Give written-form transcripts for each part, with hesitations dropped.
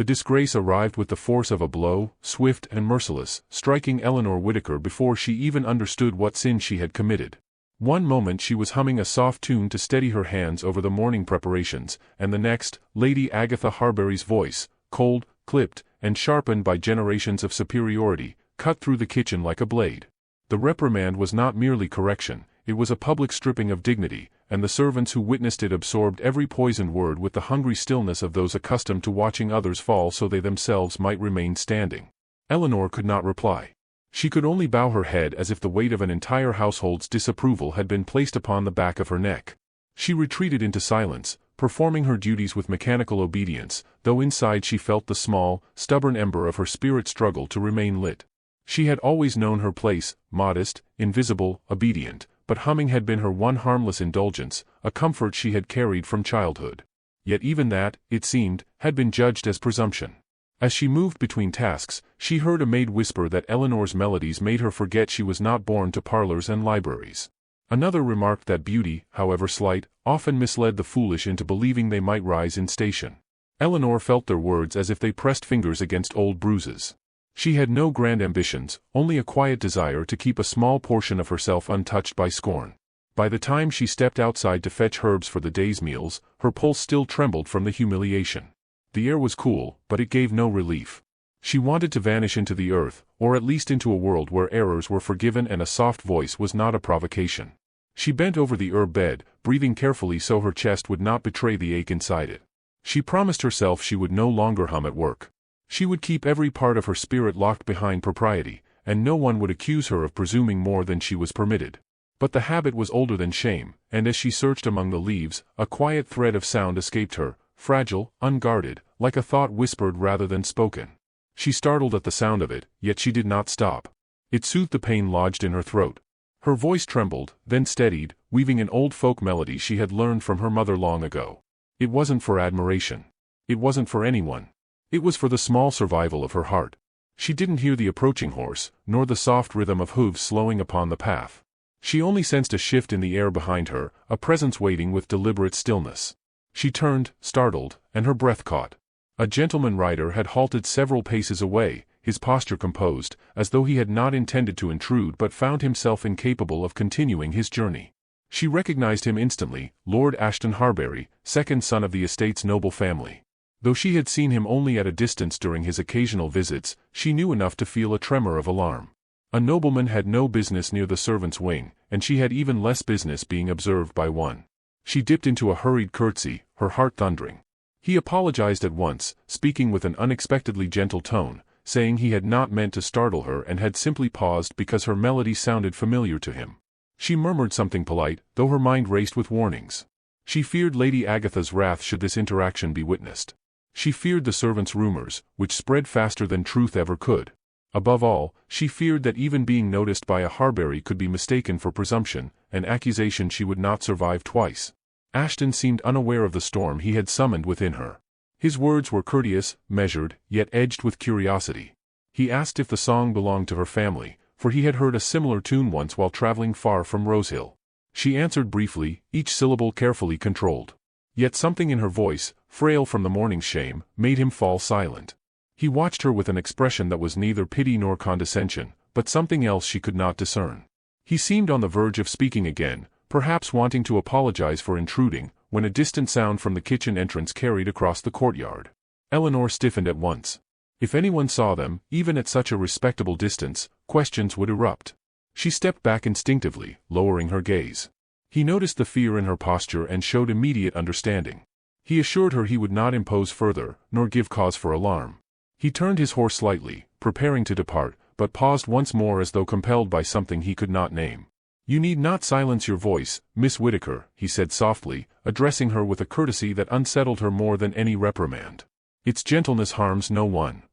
The disgrace arrived with the force of a blow, swift and merciless, striking Eleanor Whittaker before she even understood what sin she had committed. One moment she was humming a soft tune to steady her hands over the morning preparations, and the next, Lady Agatha Harbury's voice, cold, clipped, and sharpened by generations of superiority, cut through the kitchen like a blade. The reprimand was not merely correction, it was a public stripping of dignity, and the servants who witnessed it absorbed every poisoned word with the hungry stillness of those accustomed to watching others fall so they themselves might remain standing. Eleanor could not reply. She could only bow her head as if the weight of an entire household's disapproval had been placed upon the back of her neck. She retreated into silence, performing her duties with mechanical obedience, though inside she felt the small, stubborn ember of her spirit struggle to remain lit. She had always known her place, modest, invisible, obedient, but humming had been her one harmless indulgence, a comfort she had carried from childhood. Yet even that, it seemed, had been judged as presumption. As she moved between tasks, she heard a maid whisper that Eleanor's melodies made her forget she was not born to parlors and libraries. Another remarked that beauty, however slight, often misled the foolish into believing they might rise in station. Eleanor felt their words as if they pressed fingers against old bruises. She had no grand ambitions, only a quiet desire to keep a small portion of herself untouched by scorn. By the time she stepped outside to fetch herbs for the day's meals, her pulse still trembled from the humiliation. The air was cool, but it gave no relief. She wanted to vanish into the earth, or at least into a world where errors were forgiven and a soft voice was not a provocation. She bent over the herb bed, breathing carefully so her chest would not betray the ache inside it. She promised herself she would no longer hum at work. She would keep every part of her spirit locked behind propriety, and no one would accuse her of presuming more than she was permitted. But the habit was older than shame, and as she searched among the leaves, a quiet thread of sound escaped her, fragile, unguarded, like a thought whispered rather than spoken. She startled at the sound of it, yet she did not stop. It soothed the pain lodged in her throat. Her voice trembled, then steadied, weaving an old folk melody she had learned from her mother long ago. It wasn't for admiration. It wasn't for anyone. It was for the small survival of her heart. She didn't hear the approaching horse, nor the soft rhythm of hooves slowing upon the path. She only sensed a shift in the air behind her, a presence waiting with deliberate stillness. She turned, startled, and her breath caught. A gentleman rider had halted several paces away, his posture composed, as though he had not intended to intrude but found himself incapable of continuing his journey. She recognized him instantly, Lord Ashton Harbury, second son of the estate's noble family. Though she had seen him only at a distance during his occasional visits, she knew enough to feel a tremor of alarm. A nobleman had no business near the servants' wing, and she had even less business being observed by one. She dipped into a hurried curtsy, her heart thundering. He apologized at once, speaking with an unexpectedly gentle tone, saying he had not meant to startle her and had simply paused because her melody sounded familiar to him. She murmured something polite, though her mind raced with warnings. She feared Lady Agatha's wrath should this interaction be witnessed. She feared the servants' rumors, which spread faster than truth ever could. Above all, she feared that even being noticed by a Harbury could be mistaken for presumption, an accusation she would not survive twice. Ashton seemed unaware of the storm he had summoned within her. His words were courteous, measured, yet edged with curiosity. He asked if the song belonged to her family, for he had heard a similar tune once while traveling far from Rosehill. She answered briefly, each syllable carefully controlled. Yet something in her voice, frail from the morning's shame, made him fall silent. He watched her with an expression that was neither pity nor condescension, but something else she could not discern. He seemed on the verge of speaking again, perhaps wanting to apologize for intruding, when a distant sound from the kitchen entrance carried across the courtyard. Eleanor stiffened at once. If anyone saw them, even at such a respectable distance, questions would erupt. She stepped back instinctively, lowering her gaze. He noticed the fear in her posture and showed immediate understanding. He assured her he would not impose further, nor give cause for alarm. He turned his horse slightly, preparing to depart, but paused once more as though compelled by something he could not name. "You need not silence your voice, Miss Whittaker," he said softly, addressing her with a courtesy that unsettled her more than any reprimand. "Its gentleness harms no one."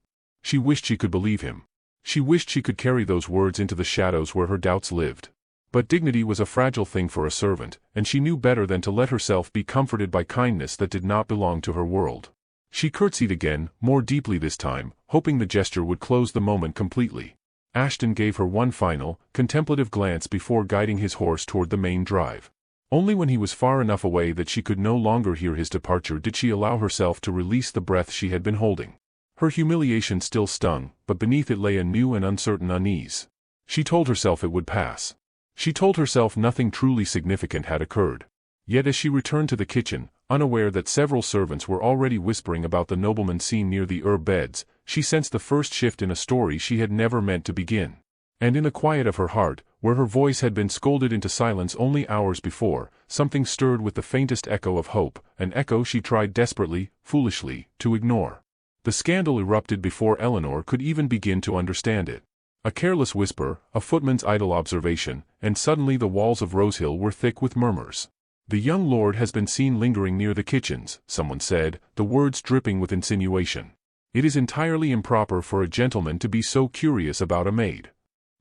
She wished she could believe him. She wished she could carry those words into the shadows where her doubts lived. But dignity was a fragile thing for a servant, and she knew better than to let herself be comforted by kindness that did not belong to her world. She curtsied again, more deeply this time, hoping the gesture would close the moment completely. Ashton gave her one final, contemplative glance before guiding his horse toward the main drive. Only when he was far enough away that she could no longer hear his departure did she allow herself to release the breath she had been holding. Her humiliation still stung, but beneath it lay a new and uncertain unease. She told herself it would pass. She told herself nothing truly significant had occurred. Yet as she returned to the kitchen, unaware that several servants were already whispering about the nobleman seen near the herb beds, she sensed the first shift in a story she had never meant to begin. And in the quiet of her heart, where her voice had been scolded into silence only hours before, something stirred with the faintest echo of hope, an echo she tried desperately, foolishly, to ignore. The scandal erupted before Eleanor could even begin to understand it. A careless whisper, a footman's idle observation, and suddenly the walls of Rosehill were thick with murmurs. "The young lord has been seen lingering near the kitchens," someone said, the words dripping with insinuation. "It is entirely improper for a gentleman to be so curious about a maid."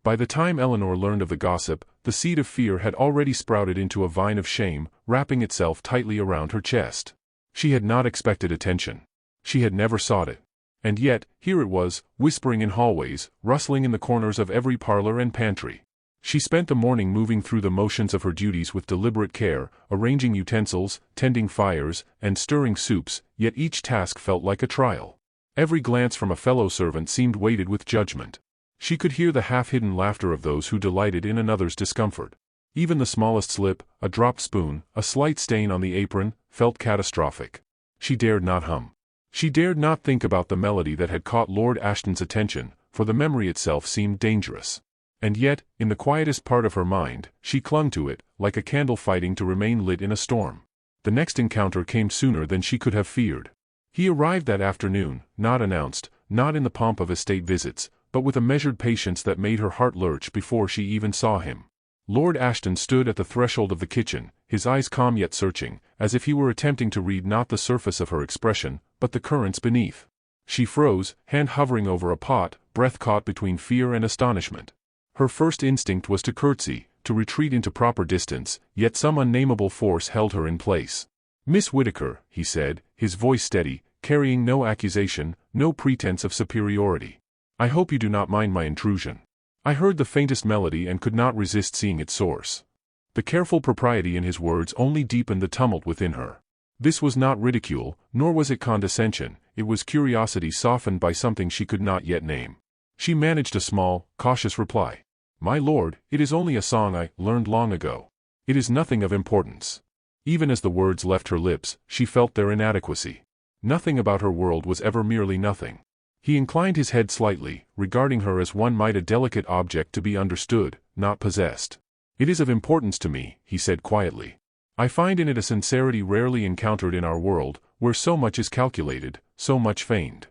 By the time Eleanor learned of the gossip, the seed of fear had already sprouted into a vine of shame, wrapping itself tightly around her chest. She had not expected attention. She had never sought it. And yet, here it was, whispering in hallways, rustling in the corners of every parlor and pantry. She spent the morning moving through the motions of her duties with deliberate care, arranging utensils, tending fires, and stirring soups, yet each task felt like a trial. Every glance from a fellow servant seemed weighted with judgment. She could hear the half-hidden laughter of those who delighted in another's discomfort. Even the smallest slip, a dropped spoon, a slight stain on the apron, felt catastrophic. She dared not hum. She dared not think about the melody that had caught Lord Ashton's attention, for the memory itself seemed dangerous. And yet, in the quietest part of her mind, she clung to it, like a candle fighting to remain lit in a storm. The next encounter came sooner than she could have feared. He arrived that afternoon, not announced, not in the pomp of estate visits, but with a measured patience that made her heart lurch before she even saw him. Lord Ashton stood at the threshold of the kitchen, his eyes calm yet searching, as if he were attempting to read not the surface of her expression, but the currents beneath. She froze, hand hovering over a pot, breath caught between fear and astonishment. Her first instinct was to curtsy, to retreat into proper distance, yet some unnameable force held her in place. "Miss Whittaker," he said, his voice steady, carrying no accusation, no pretense of superiority. "I hope you do not mind my intrusion." I heard the faintest melody and could not resist seeing its source. The careful propriety in his words only deepened the tumult within her. This was not ridicule, nor was it condescension, it was curiosity softened by something she could not yet name. She managed a small, cautious reply. "My lord, it is only a song I learned long ago. It is nothing of importance." Even as the words left her lips, she felt their inadequacy. Nothing about her world was ever merely nothing. He inclined his head slightly, regarding her as one might a delicate object to be understood, not possessed. "It is of importance to me," he said quietly. "I find in it a sincerity rarely encountered in our world, where so much is calculated, so much feigned."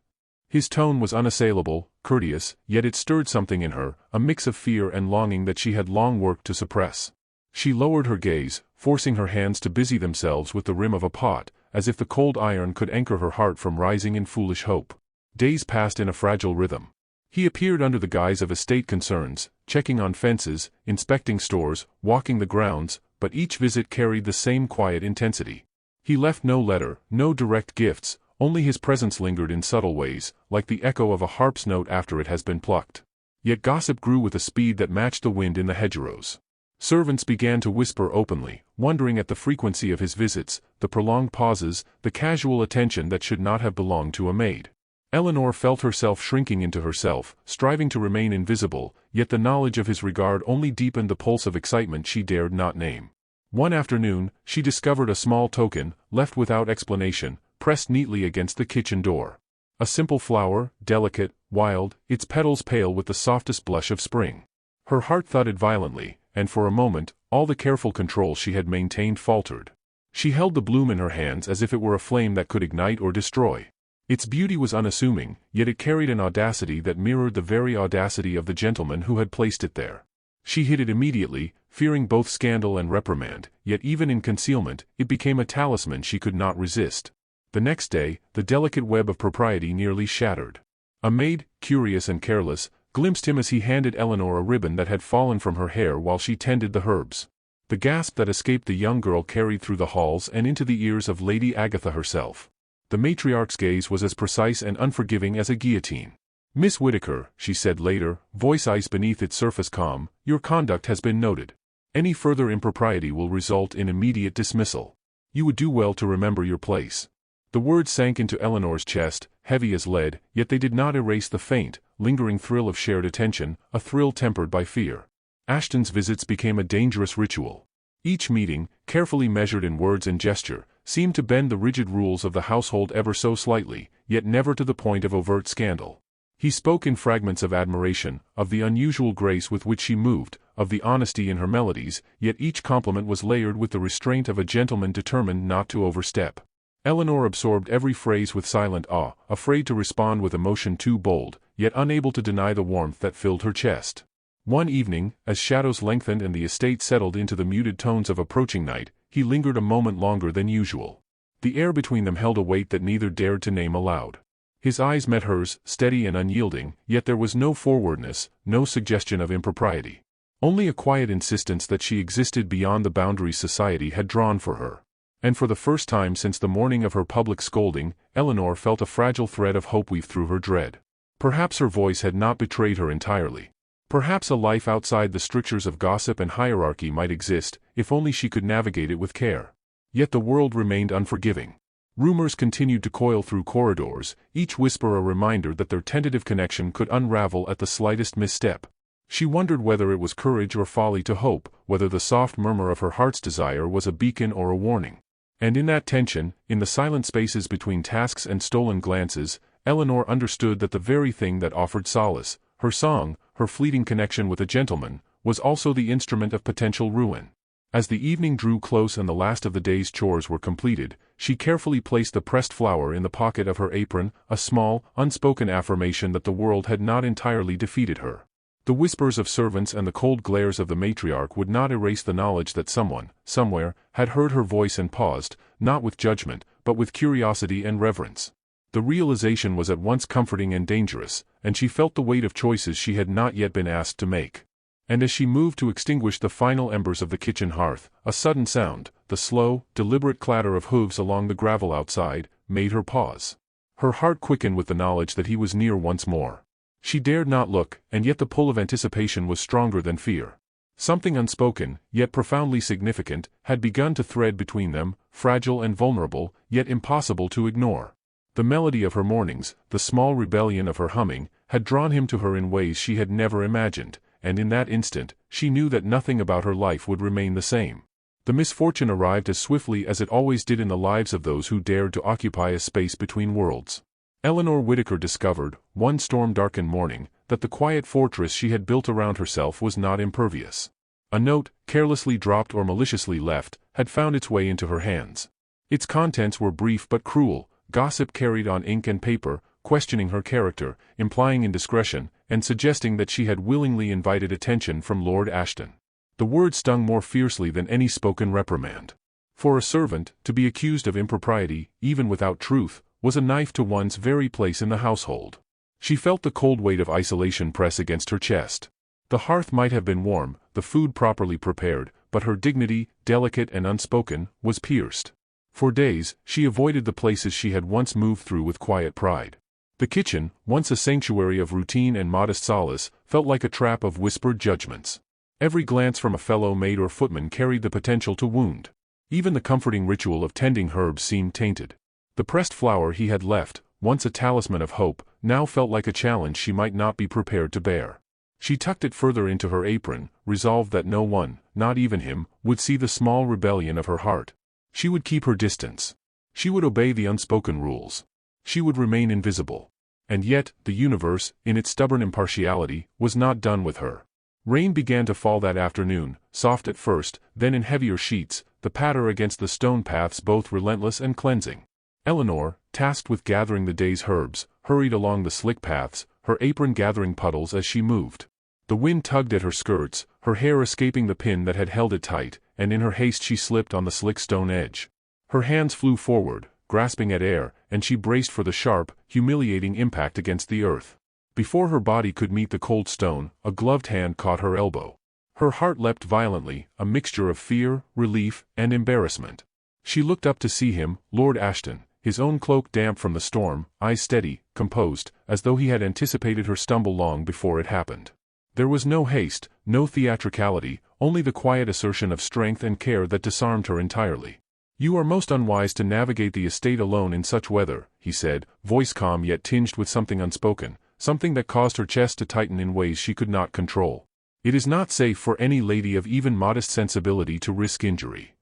His tone was unassailable, courteous, yet it stirred something in her, a mix of fear and longing that she had long worked to suppress. She lowered her gaze, forcing her hands to busy themselves with the rim of a pot, as if the cold iron could anchor her heart from rising in foolish hope. Days passed in a fragile rhythm. He appeared under the guise of estate concerns, checking on fences, inspecting stores, walking the grounds, but each visit carried the same quiet intensity. He left no letter, no direct gifts, only his presence lingered in subtle ways, like the echo of a harp's note after it has been plucked. Yet gossip grew with a speed that matched the wind in the hedgerows. Servants began to whisper openly, wondering at the frequency of his visits, the prolonged pauses, the casual attention that should not have belonged to a maid. Eleanor felt herself shrinking into herself, striving to remain invisible, yet the knowledge of his regard only deepened the pulse of excitement she dared not name. One afternoon, she discovered a small token, left without explanation, pressed neatly against the kitchen door. A simple flower, delicate, wild, its petals pale with the softest blush of spring. Her heart thudded violently, and for a moment, all the careful control she had maintained faltered. She held the bloom in her hands as if it were a flame that could ignite or destroy. Its beauty was unassuming, yet it carried an audacity that mirrored the very audacity of the gentleman who had placed it there. She hid it immediately, fearing both scandal and reprimand, yet even in concealment, it became a talisman she could not resist. The next day, the delicate web of propriety nearly shattered. A maid, curious and careless, glimpsed him as he handed Eleanor a ribbon that had fallen from her hair while she tended the herbs. The gasp that escaped the young girl carried through the halls and into the ears of Lady Agatha herself. The matriarch's gaze was as precise and unforgiving as a guillotine. "Miss Whittaker," she said later, voice ice beneath its surface calm, "your conduct has been noted. Any further impropriety will result in immediate dismissal. You would do well to remember your place." The words sank into Eleanor's chest, heavy as lead, yet they did not erase the faint, lingering thrill of shared attention, a thrill tempered by fear. Ashton's visits became a dangerous ritual. Each meeting, carefully measured in words and gesture, seemed to bend the rigid rules of the household ever so slightly, yet never to the point of overt scandal. He spoke in fragments of admiration, of the unusual grace with which she moved, of the honesty in her melodies, yet each compliment was layered with the restraint of a gentleman determined not to overstep. Eleanor absorbed every phrase with silent awe, afraid to respond with emotion too bold, yet unable to deny the warmth that filled her chest. One evening, as shadows lengthened and the estate settled into the muted tones of approaching night, he lingered a moment longer than usual. The air between them held a weight that neither dared to name aloud. His eyes met hers, steady and unyielding, yet there was no forwardness, no suggestion of impropriety. Only a quiet insistence that she existed beyond the boundaries society had drawn for her. And for the first time since the morning of her public scolding, Eleanor felt a fragile thread of hope weave through her dread. Perhaps her voice had not betrayed her entirely. Perhaps a life outside the strictures of gossip and hierarchy might exist, if only she could navigate it with care. Yet the world remained unforgiving. Rumors continued to coil through corridors, each whisper a reminder that their tentative connection could unravel at the slightest misstep. She wondered whether it was courage or folly to hope, whether the soft murmur of her heart's desire was a beacon or a warning. And in that tension, in the silent spaces between tasks and stolen glances, Eleanor understood that the very thing that offered solace, her song, her fleeting connection with a gentleman, was also the instrument of potential ruin. As the evening drew close and the last of the day's chores were completed, she carefully placed the pressed flower in the pocket of her apron, a small, unspoken affirmation that the world had not entirely defeated her. The whispers of servants and the cold glares of the matriarch would not erase the knowledge that someone, somewhere, had heard her voice and paused, not with judgment, but with curiosity and reverence. The realization was at once comforting and dangerous, and she felt the weight of choices she had not yet been asked to make. And as she moved to extinguish the final embers of the kitchen hearth, a sudden sound, the slow, deliberate clatter of hooves along the gravel outside, made her pause. Her heart quickened with the knowledge that he was near once more. She dared not look, and yet the pull of anticipation was stronger than fear. Something unspoken, yet profoundly significant, had begun to thread between them, fragile and vulnerable, yet impossible to ignore. The melody of her mornings, the small rebellion of her humming, had drawn him to her in ways she had never imagined, and in that instant, she knew that nothing about her life would remain the same. The misfortune arrived as swiftly as it always did in the lives of those who dared to occupy a space between worlds. Eleanor Whittaker discovered, one storm-darkened morning, that the quiet fortress she had built around herself was not impervious. A note, carelessly dropped or maliciously left, had found its way into her hands. Its contents were brief but cruel, gossip carried on ink and paper, questioning her character, implying indiscretion, and suggesting that she had willingly invited attention from Lord Ashton. The words stung more fiercely than any spoken reprimand. For a servant, to be accused of impropriety, even without truth, was a knife to one's very place in the household. She felt the cold weight of isolation press against her chest. The hearth might have been warm, the food properly prepared, but her dignity, delicate and unspoken, was pierced. For days, she avoided the places she had once moved through with quiet pride. The kitchen, once a sanctuary of routine and modest solace, felt like a trap of whispered judgments. Every glance from a fellow maid or footman carried the potential to wound. Even the comforting ritual of tending herbs seemed tainted. The pressed flower he had left, once a talisman of hope, now felt like a challenge she might not be prepared to bear. She tucked it further into her apron, resolved that no one, not even him, would see the small rebellion of her heart. She would keep her distance. She would obey the unspoken rules. She would remain invisible. And yet, the universe, in its stubborn impartiality, was not done with her. Rain began to fall that afternoon, soft at first, then in heavier sheets, the patter against the stone paths both relentless and cleansing. Eleanor, tasked with gathering the day's herbs, hurried along the slick paths, her apron gathering puddles as she moved. The wind tugged at her skirts, her hair escaping the pin that had held it tight, and in her haste she slipped on the slick stone edge. Her hands flew forward, grasping at air, and she braced for the sharp, humiliating impact against the earth. Before her body could meet the cold stone, a gloved hand caught her elbow. Her heart leapt violently, a mixture of fear, relief, and embarrassment. She looked up to see him, Lord Ashton, his own cloak damp from the storm, eyes steady, composed, as though he had anticipated her stumble long before it happened. There was no haste, no theatricality, only the quiet assertion of strength and care that disarmed her entirely. "You are most unwise to navigate the estate alone in such weather," he said, voice calm yet tinged with something unspoken, something that caused her chest to tighten in ways she could not control. "It is not safe for any lady of even modest sensibility to risk injury."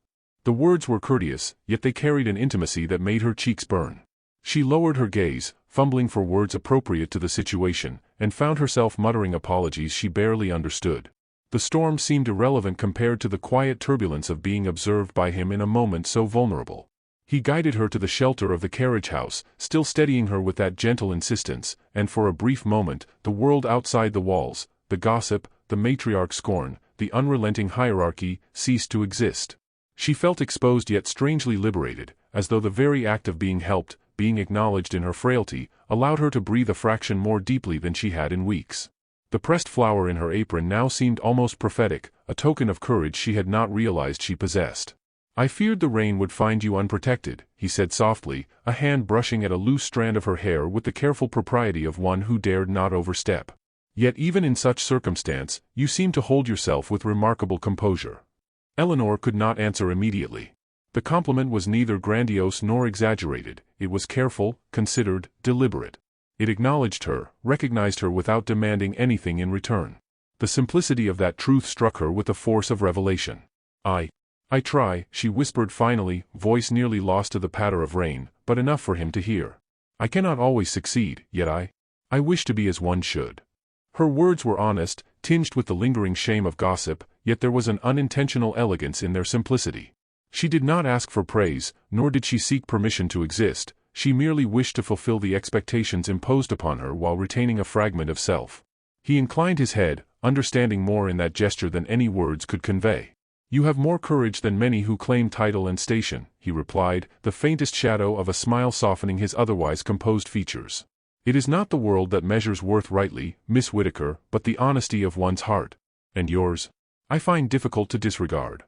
The words were courteous, yet they carried an intimacy that made her cheeks burn. She lowered her gaze, fumbling for words appropriate to the situation, and found herself muttering apologies she barely understood. The storm seemed irrelevant compared to the quiet turbulence of being observed by him in a moment so vulnerable. He guided her to the shelter of the carriage house, still steadying her with that gentle insistence, and for a brief moment, the world outside the walls, the gossip, the matriarch scorn, the unrelenting hierarchy, ceased to exist. She felt exposed yet strangely liberated, as though the very act of being helped, being acknowledged in her frailty, allowed her to breathe a fraction more deeply than she had in weeks. The pressed flower in her apron now seemed almost prophetic, a token of courage she had not realized she possessed. "I feared the rain would find you unprotected," he said softly, a hand brushing at a loose strand of her hair with the careful propriety of one who dared not overstep. "Yet even in such circumstance, you seem to hold yourself with remarkable composure." Eleanor could not answer immediately. The compliment was neither grandiose nor exaggerated, it was careful, considered, deliberate. It acknowledged her, recognized her without demanding anything in return. The simplicity of that truth struck her with the force of revelation. I try," she whispered finally, voice nearly lost to the patter of rain, but enough for him to hear. "I cannot always succeed, yet I wish to be as one should." Her words were honest, tinged with the lingering shame of gossip, yet there was an unintentional elegance in their simplicity. She did not ask for praise, nor did she seek permission to exist, she merely wished to fulfill the expectations imposed upon her while retaining a fragment of self. He inclined his head, understanding more in that gesture than any words could convey. "You have more courage than many who claim title and station," he replied, the faintest shadow of a smile softening his otherwise composed features. "It is not the world that measures worth rightly, Miss Whittaker, but the honesty of one's heart. And yours? I find difficult to disregard."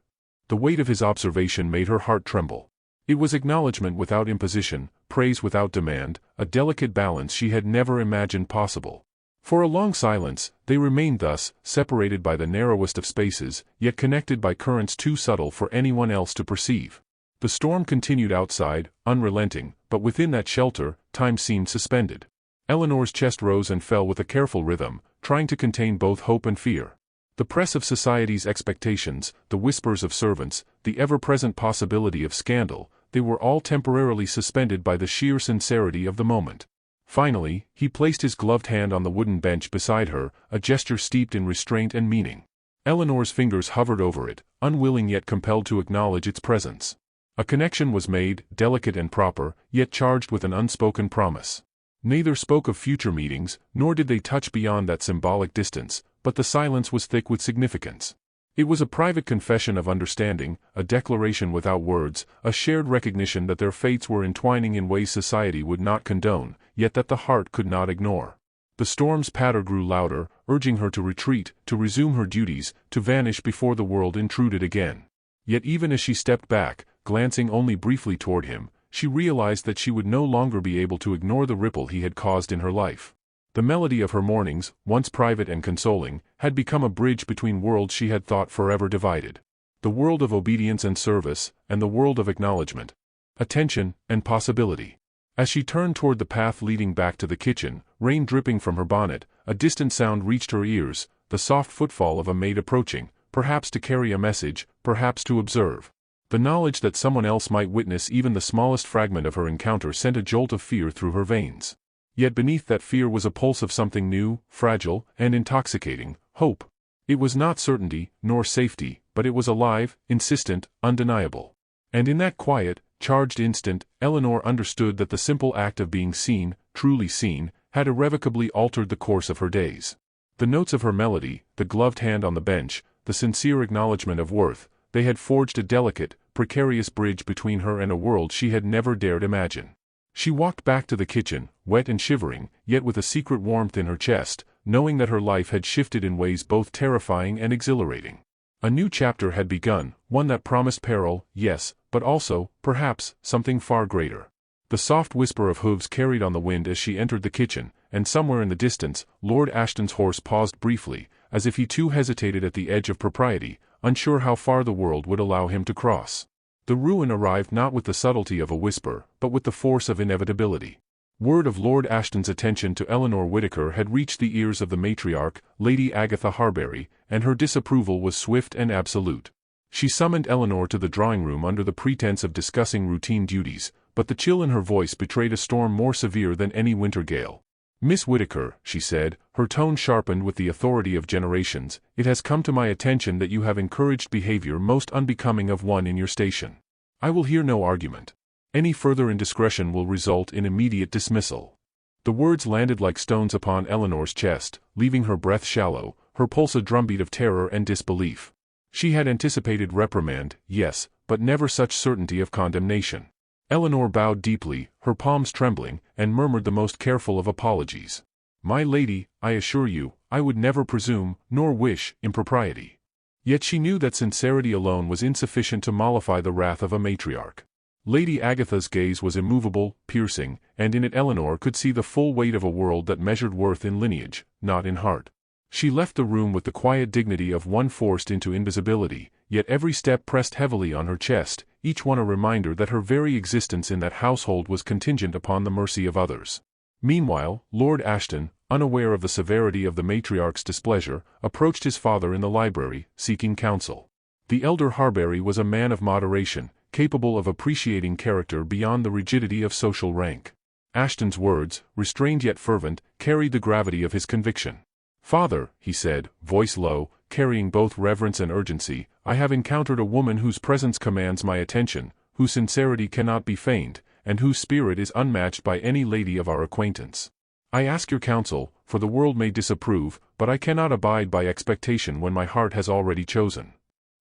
The weight of his observation made her heart tremble. It was acknowledgment without imposition, praise without demand, a delicate balance she had never imagined possible. For a long silence, they remained thus, separated by the narrowest of spaces, yet connected by currents too subtle for anyone else to perceive. The storm continued outside, unrelenting, but within that shelter, time seemed suspended. Eleanor's chest rose and fell with a careful rhythm, trying to contain both hope and fear. The press of society's expectations, the whispers of servants, the ever-present possibility of scandal, they were all temporarily suspended by the sheer sincerity of the moment. Finally, he placed his gloved hand on the wooden bench beside her, a gesture steeped in restraint and meaning. Eleanor's fingers hovered over it, unwilling yet compelled to acknowledge its presence. A connection was made, delicate and proper, yet charged with an unspoken promise. Neither spoke of future meetings, nor did they touch beyond that symbolic distance, but the silence was thick with significance. It was a private confession of understanding, a declaration without words, a shared recognition that their fates were entwining in ways society would not condone, yet that the heart could not ignore. The storm's patter grew louder, urging her to retreat, to resume her duties, to vanish before the world intruded again. Yet even as she stepped back, glancing only briefly toward him, she realized that she would no longer be able to ignore the ripple he had caused in her life. The melody of her mornings, once private and consoling, had become a bridge between worlds she had thought forever divided. The world of obedience and service, and the world of acknowledgement, attention, and possibility. As she turned toward the path leading back to the kitchen, rain dripping from her bonnet, a distant sound reached her ears, the soft footfall of a maid approaching, perhaps to carry a message, perhaps to observe. The knowledge that someone else might witness even the smallest fragment of her encounter sent a jolt of fear through her veins. Yet beneath that fear was a pulse of something new, fragile, and intoxicating, hope. It was not certainty, nor safety, but it was alive, insistent, undeniable. And in that quiet, charged instant, Eleanor understood that the simple act of being seen, truly seen, had irrevocably altered the course of her days. The notes of her melody, the gloved hand on the bench, the sincere acknowledgement of worth, they had forged a delicate, precarious bridge between her and a world she had never dared imagine. She walked back to the kitchen, wet and shivering, yet with a secret warmth in her chest, knowing that her life had shifted in ways both terrifying and exhilarating. A new chapter had begun, one that promised peril, yes, but also, perhaps, something far greater. The soft whisper of hooves carried on the wind as she entered the kitchen, and somewhere in the distance, Lord Ashton's horse paused briefly, as if he too hesitated at the edge of propriety, unsure how far the world would allow him to cross. The ruin arrived not with the subtlety of a whisper, but with the force of inevitability. Word of Lord Ashton's attention to Eleanor Whittaker had reached the ears of the matriarch, Lady Agatha Harbury, and her disapproval was swift and absolute. She summoned Eleanor to the drawing-room under the pretense of discussing routine duties, but the chill in her voice betrayed a storm more severe than any winter gale. "Miss Whittaker," she said, her tone sharpened with the authority of generations, "it has come to my attention that you have encouraged behavior most unbecoming of one in your station. I will hear no argument. Any further indiscretion will result in immediate dismissal." The words landed like stones upon Eleanor's chest, leaving her breath shallow, her pulse a drumbeat of terror and disbelief. She had anticipated reprimand, yes, but never such certainty of condemnation. Eleanor bowed deeply, her palms trembling, and murmured the most careful of apologies. "My lady, I assure you, I would never presume, nor wish, impropriety." Yet she knew that sincerity alone was insufficient to mollify the wrath of a matriarch. Lady Agatha's gaze was immovable, piercing, and in it Eleanor could see the full weight of a world that measured worth in lineage, not in heart. She left the room with the quiet dignity of one forced into invisibility, yet every step pressed heavily on her chest, each one a reminder that her very existence in that household was contingent upon the mercy of others. Meanwhile, Lord Ashton, unaware of the severity of the matriarch's displeasure, approached his father in the library, seeking counsel. The elder Harbury was a man of moderation, capable of appreciating character beyond the rigidity of social rank. Ashton's words, restrained yet fervent, carried the gravity of his conviction. "Father," he said, voice low, carrying both reverence and urgency, "I have encountered a woman whose presence commands my attention, whose sincerity cannot be feigned, and whose spirit is unmatched by any lady of our acquaintance. I ask your counsel, for the world may disapprove, but I cannot abide by expectation when my heart has already chosen."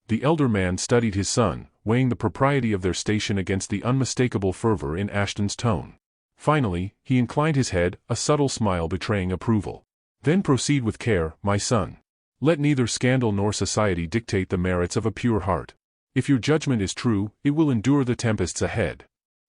The elder man studied his son, weighing the propriety of their station against the unmistakable fervor in Ashton's tone. Finally, he inclined his head, a subtle smile betraying approval. "Then proceed with care, my son. Let neither scandal nor society dictate the merits of a pure heart. If your judgment is true, it will endure the tempests ahead."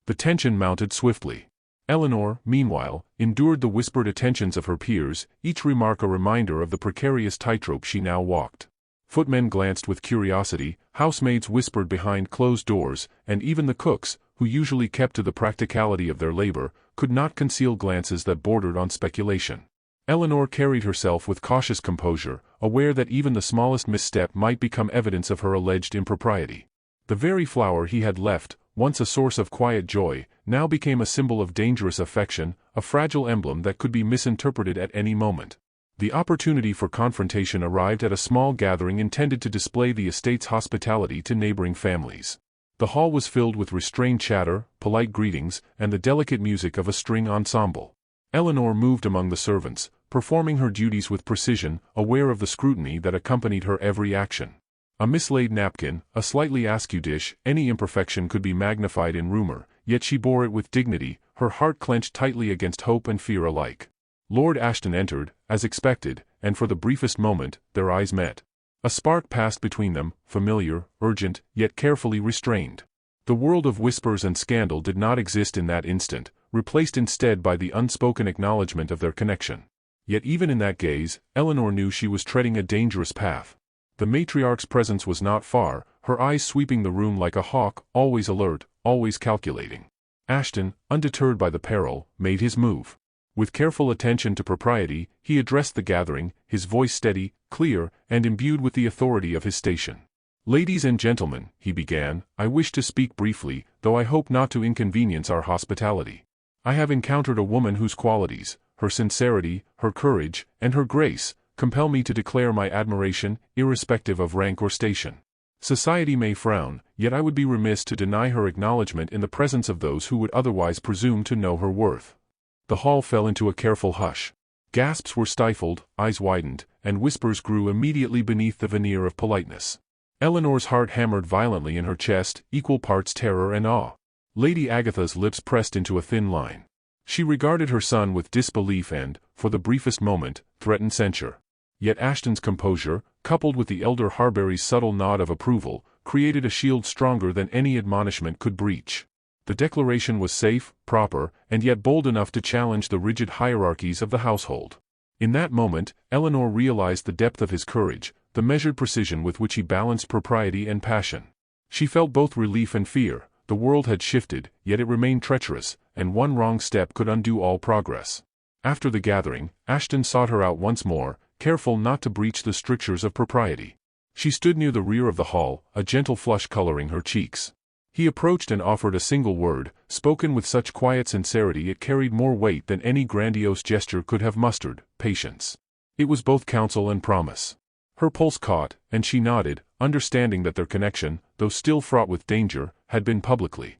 The tension mounted swiftly. Eleanor, meanwhile, endured the whispered attentions of her peers, each remark a reminder of the precarious tightrope she now walked. Footmen glanced with curiosity, housemaids whispered behind closed doors, and even the cooks, who usually kept to the practicality of their labor, could not conceal glances that bordered on speculation. Eleanor carried herself with cautious composure, aware that even the smallest misstep might become evidence of her alleged impropriety. The very flower he had left, once a source of quiet joy, now became a symbol of dangerous affection, a fragile emblem that could be misinterpreted at any moment. The opportunity for confrontation arrived at a small gathering intended to display the estate's hospitality to neighboring families. The hall was filled with restrained chatter, polite greetings, and the delicate music of a string ensemble. Eleanor moved among the servants, performing her duties with precision, aware of the scrutiny that accompanied her every action. A mislaid napkin, a slightly askew dish, any imperfection could be magnified in rumor, yet she bore it with dignity, her heart clenched tightly against hope and fear alike. Lord Ashton entered, as expected, and for the briefest moment, their eyes met. A spark passed between them, familiar, urgent, yet carefully restrained. The world of whispers and scandal did not exist in that instant, replaced instead by the unspoken acknowledgement of their connection. Yet even in that gaze, Eleanor knew she was treading a dangerous path. The matriarch's presence was not far, her eyes sweeping the room like a hawk, always alert, always calculating. Ashton, undeterred by the peril, made his move. With careful attention to propriety, he addressed the gathering, his voice steady, clear, and imbued with the authority of his station. "Ladies and gentlemen," he began, "I wish to speak briefly, though I hope not to inconvenience our hospitality. I have encountered a woman whose qualities, her sincerity, her courage, and her grace, compel me to declare my admiration, irrespective of rank or station. Society may frown, yet I would be remiss to deny her acknowledgement in the presence of those who would otherwise presume to know her worth." The hall fell into a careful hush. Gasps were stifled, eyes widened, and whispers grew immediately beneath the veneer of politeness. Eleanor's heart hammered violently in her chest, equal parts terror and awe. Lady Agatha's lips pressed into a thin line. She regarded her son with disbelief and, for the briefest moment, threatened censure. Yet Ashton's composure, coupled with the elder Harbury's subtle nod of approval, created a shield stronger than any admonishment could breach. The declaration was safe, proper, and yet bold enough to challenge the rigid hierarchies of the household. In that moment, Eleanor realized the depth of his courage, the measured precision with which he balanced propriety and passion. She felt both relief and fear. The world had shifted, yet it remained treacherous, and one wrong step could undo all progress. After the gathering, Ashton sought her out once more, careful not to breach the strictures of propriety. She stood near the rear of the hall, a gentle flush coloring her cheeks. He approached and offered a single word, spoken with such quiet sincerity it carried more weight than any grandiose gesture could have mustered: patience. It was both counsel and promise. Her pulse caught, and she nodded, understanding that their connection, though still fraught with danger, had been publicly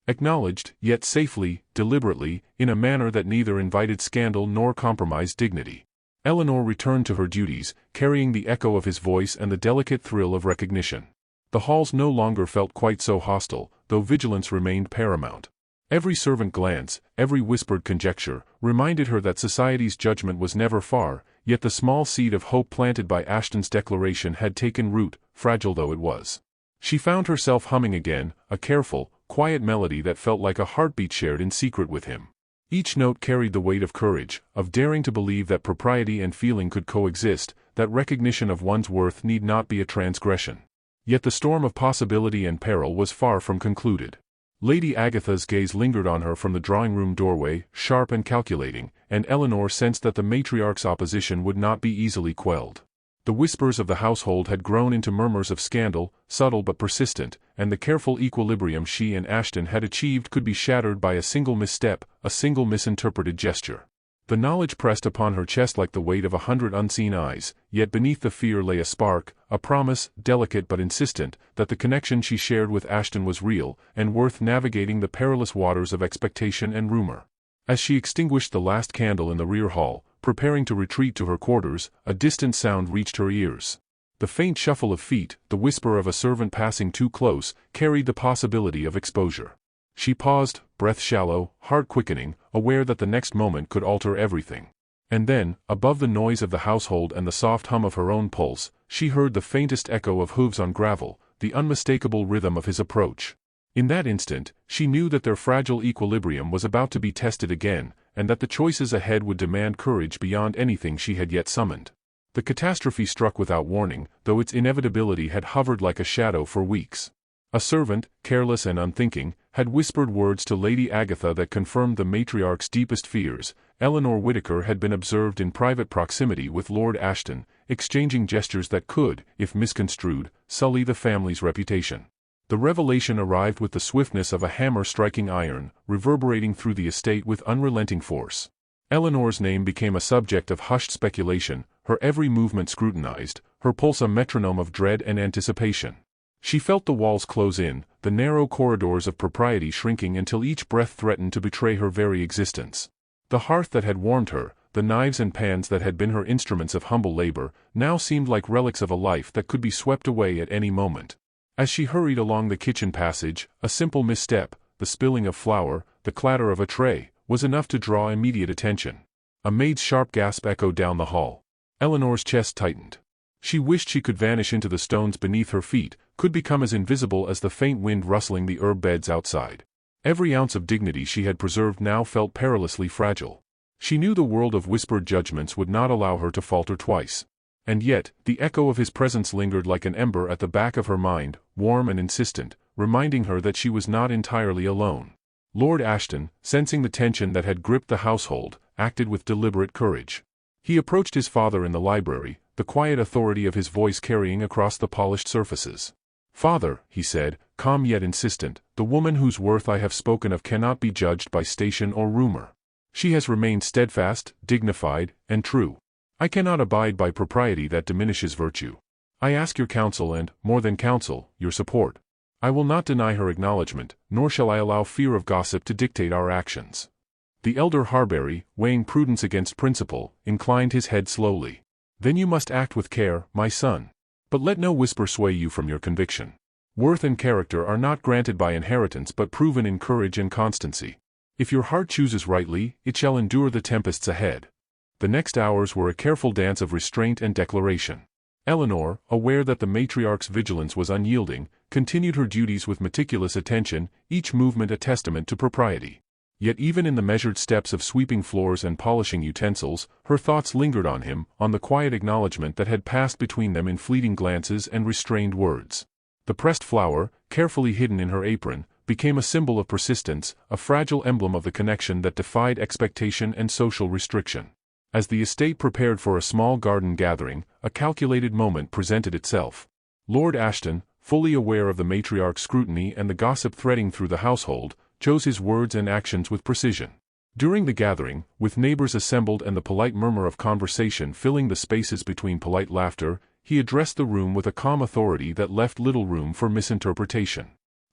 acknowledged, yet safely, deliberately, in a manner that neither invited scandal nor compromised dignity. Eleanor returned to her duties, carrying the echo of his voice and the delicate thrill of recognition. The halls no longer felt quite so hostile, though vigilance remained paramount. Every servant glance, every whispered conjecture, reminded her that society's judgment was never far, yet the small seed of hope planted by Ashton's declaration had taken root, fragile though it was. She found herself humming again, a careful, quiet melody that felt like a heartbeat shared in secret with him. Each note carried the weight of courage, of daring to believe that propriety and feeling could coexist, that recognition of one's worth need not be a transgression. Yet the storm of possibility and peril was far from concluded. Lady Agatha's gaze lingered on her from the drawing-room doorway, sharp and calculating, and Eleanor sensed that the matriarch's opposition would not be easily quelled. The whispers of the household had grown into murmurs of scandal, subtle but persistent, and the careful equilibrium she and Ashton had achieved could be shattered by a single misstep, a single misinterpreted gesture. The knowledge pressed upon her chest like the weight of 100 unseen eyes, yet beneath the fear lay a spark, a promise, delicate but insistent, that the connection she shared with Ashton was real, and worth navigating the perilous waters of expectation and rumor. As she extinguished the last candle in the rear hall, preparing to retreat to her quarters, a distant sound reached her ears. The faint shuffle of feet, the whisper of a servant passing too close, carried the possibility of exposure. She paused, breath shallow, heart quickening, aware that the next moment could alter everything. And then, above the noise of the household and the soft hum of her own pulse, she heard the faintest echo of hooves on gravel, the unmistakable rhythm of his approach. In that instant, she knew that their fragile equilibrium was about to be tested again, and that the choices ahead would demand courage beyond anything she had yet summoned. The catastrophe struck without warning, though its inevitability had hovered like a shadow for weeks. A servant, careless and unthinking, had whispered words to Lady Agatha that confirmed the matriarch's deepest fears. Eleanor Whittaker had been observed in private proximity with Lord Ashton, exchanging gestures that could, if misconstrued, sully the family's reputation. The revelation arrived with the swiftness of a hammer striking iron, reverberating through the estate with unrelenting force. Eleanor's name became a subject of hushed speculation, her every movement scrutinized, her pulse a metronome of dread and anticipation. She felt the walls close in, the narrow corridors of propriety shrinking until each breath threatened to betray her very existence. The hearth that had warmed her, the knives and pans that had been her instruments of humble labor, now seemed like relics of a life that could be swept away at any moment. As she hurried along the kitchen passage, a simple misstep, the spilling of flour, the clatter of a tray, was enough to draw immediate attention. A maid's sharp gasp echoed down the hall. Eleanor's chest tightened. She wished she could vanish into the stones beneath her feet, could become as invisible as the faint wind rustling the herb beds outside. Every ounce of dignity she had preserved now felt perilously fragile. She knew the world of whispered judgments would not allow her to falter twice. And yet, the echo of his presence lingered like an ember at the back of her mind, warm and insistent, reminding her that she was not entirely alone. Lord Ashton, sensing the tension that had gripped the household, acted with deliberate courage. He approached his father in the library, the quiet authority of his voice carrying across the polished surfaces. "Father," he said, calm yet insistent, "the woman whose worth I have spoken of cannot be judged by station or rumor. She has remained steadfast, dignified, and true. I cannot abide by propriety that diminishes virtue. I ask your counsel and, more than counsel, your support. I will not deny her acknowledgement, nor shall I allow fear of gossip to dictate our actions." The elder Harbury, weighing prudence against principle, inclined his head slowly. "Then you must act with care, my son. But let no whisper sway you from your conviction. Worth and character are not granted by inheritance but proven in courage and constancy. If your heart chooses rightly, it shall endure the tempests ahead." The next hours were a careful dance of restraint and declaration. Eleanor, aware that the matriarch's vigilance was unyielding, continued her duties with meticulous attention, each movement a testament to propriety. Yet even in the measured steps of sweeping floors and polishing utensils, her thoughts lingered on him, on the quiet acknowledgement that had passed between them in fleeting glances and restrained words. The pressed flower, carefully hidden in her apron, became a symbol of persistence, a fragile emblem of the connection that defied expectation and social restriction. As the estate prepared for a small garden gathering, a calculated moment presented itself. Lord Ashton, fully aware of the matriarch's scrutiny and the gossip threading through the household, chose his words and actions with precision. During the gathering, with neighbors assembled and the polite murmur of conversation filling the spaces between polite laughter, he addressed the room with a calm authority that left little room for misinterpretation.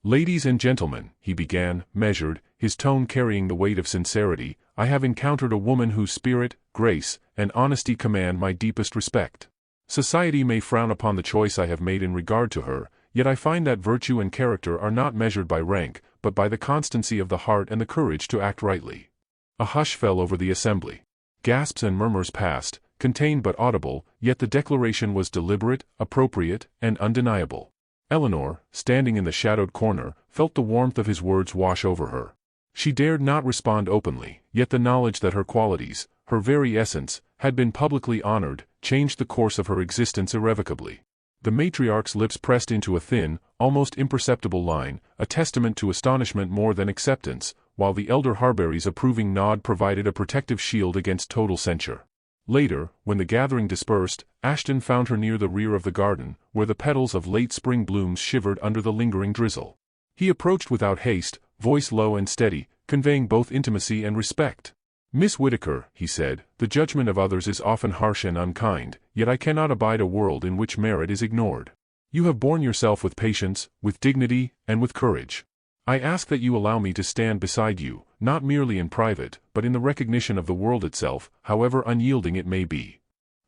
"Ladies and gentlemen," he began, measured, his tone carrying the weight of sincerity, "I have encountered a woman whose spirit, grace, and honesty command my deepest respect. Society may frown upon the choice I have made in regard to her, yet I find that virtue and character are not measured by rank, but by the constancy of the heart and the courage to act rightly." A hush fell over the assembly. Gasps and murmurs passed, contained but audible, yet the declaration was deliberate, appropriate, and undeniable. Eleanor, standing in the shadowed corner, felt the warmth of his words wash over her. She dared not respond openly, yet the knowledge that her qualities, her very essence, had been publicly honored, changed the course of her existence irrevocably. The matriarch's lips pressed into a thin, almost imperceptible line, a testament to astonishment more than acceptance, while the elder Harbury's approving nod provided a protective shield against total censure. Later, when the gathering dispersed, Ashton found her near the rear of the garden, where the petals of late spring blooms shivered under the lingering drizzle. He approached without haste, voice low and steady, conveying both intimacy and respect. "Miss Whittaker," he said, "the judgment of others is often harsh and unkind, yet I cannot abide a world in which merit is ignored. You have borne yourself with patience, with dignity, and with courage. I ask that you allow me to stand beside you, not merely in private, but in the recognition of the world itself, however unyielding it may be."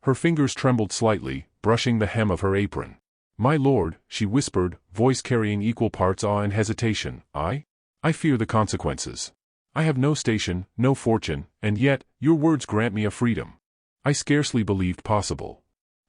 Her fingers trembled slightly, brushing the hem of her apron. "My lord," she whispered, voice carrying equal parts awe and hesitation, I fear the consequences. I have no station, no fortune, and yet, your words grant me a freedom I scarcely believed possible."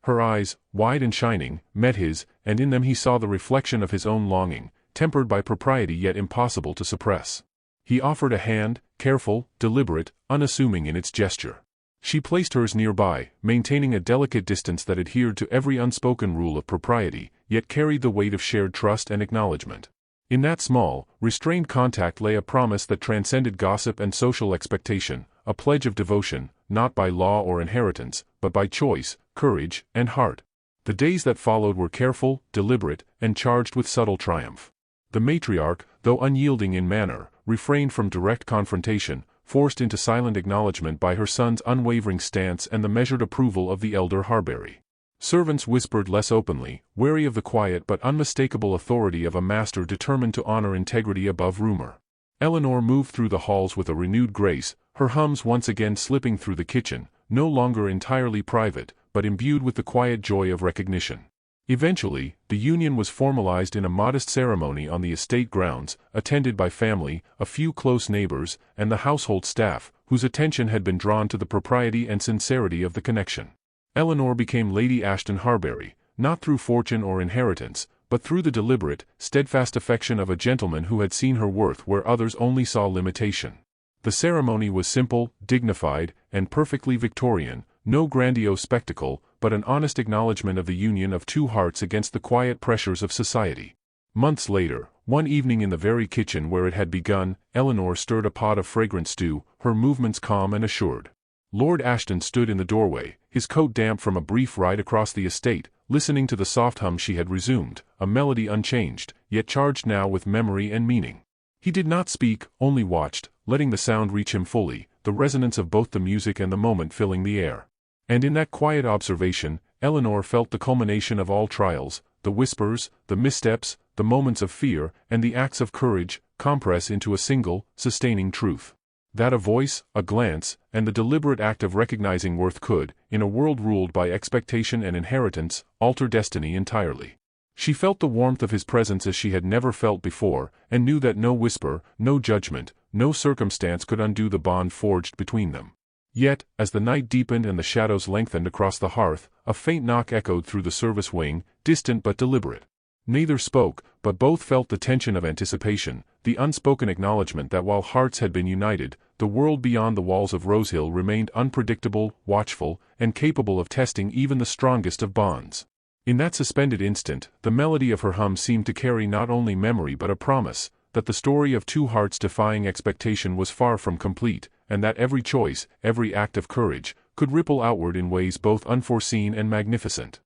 Her eyes, wide and shining, met his, and in them he saw the reflection of his own longing, tempered by propriety yet impossible to suppress. He offered a hand, careful, deliberate, unassuming in its gesture. She placed hers nearby, maintaining a delicate distance that adhered to every unspoken rule of propriety, yet carried the weight of shared trust and acknowledgement. In that small, restrained contact lay a promise that transcended gossip and social expectation, a pledge of devotion, not by law or inheritance, but by choice, courage, and heart. The days that followed were careful, deliberate, and charged with subtle triumph. The matriarch, though unyielding in manner, refrained from direct confrontation, forced into silent acknowledgement by her son's unwavering stance and the measured approval of the elder Harbury. Servants whispered less openly, wary of the quiet but unmistakable authority of a master determined to honor integrity above rumor. Eleanor moved through the halls with a renewed grace, her hums once again slipping through the kitchen, no longer entirely private, but imbued with the quiet joy of recognition. Eventually, the union was formalized in a modest ceremony on the estate grounds, attended by family, a few close neighbors, and the household staff, whose attention had been drawn to the propriety and sincerity of the connection. Eleanor became Lady Ashton Harbury, not through fortune or inheritance, but through the deliberate, steadfast affection of a gentleman who had seen her worth where others only saw limitation. The ceremony was simple, dignified, and perfectly Victorian, no grandiose spectacle, but an honest acknowledgement of the union of two hearts against the quiet pressures of society. Months later, one evening in the very kitchen where it had begun, Eleanor stirred a pot of fragrant stew, her movements calm and assured. Lord Ashton stood in the doorway, his coat damp from a brief ride across the estate, listening to the soft hum she had resumed, a melody unchanged, yet charged now with memory and meaning. He did not speak, only watched, letting the sound reach him fully, the resonance of both the music and the moment filling the air. And in that quiet observation, Eleanor felt the culmination of all trials, the whispers, the missteps, the moments of fear, and the acts of courage, compress into a single, sustaining truth. That a voice, a glance, and the deliberate act of recognizing worth could, in a world ruled by expectation and inheritance, alter destiny entirely. She felt the warmth of his presence as she had never felt before, and knew that no whisper, no judgment, no circumstance could undo the bond forged between them. Yet, as the night deepened and the shadows lengthened across the hearth, a faint knock echoed through the service wing, distant but deliberate. Neither spoke, but both felt the tension of anticipation, the unspoken acknowledgement that while hearts had been united, the world beyond the walls of Rosehill remained unpredictable, watchful, and capable of testing even the strongest of bonds. In that suspended instant, the melody of her hum seemed to carry not only memory but a promise, that the story of two hearts defying expectation was far from complete, and that every choice, every act of courage, could ripple outward in ways both unforeseen and magnificent.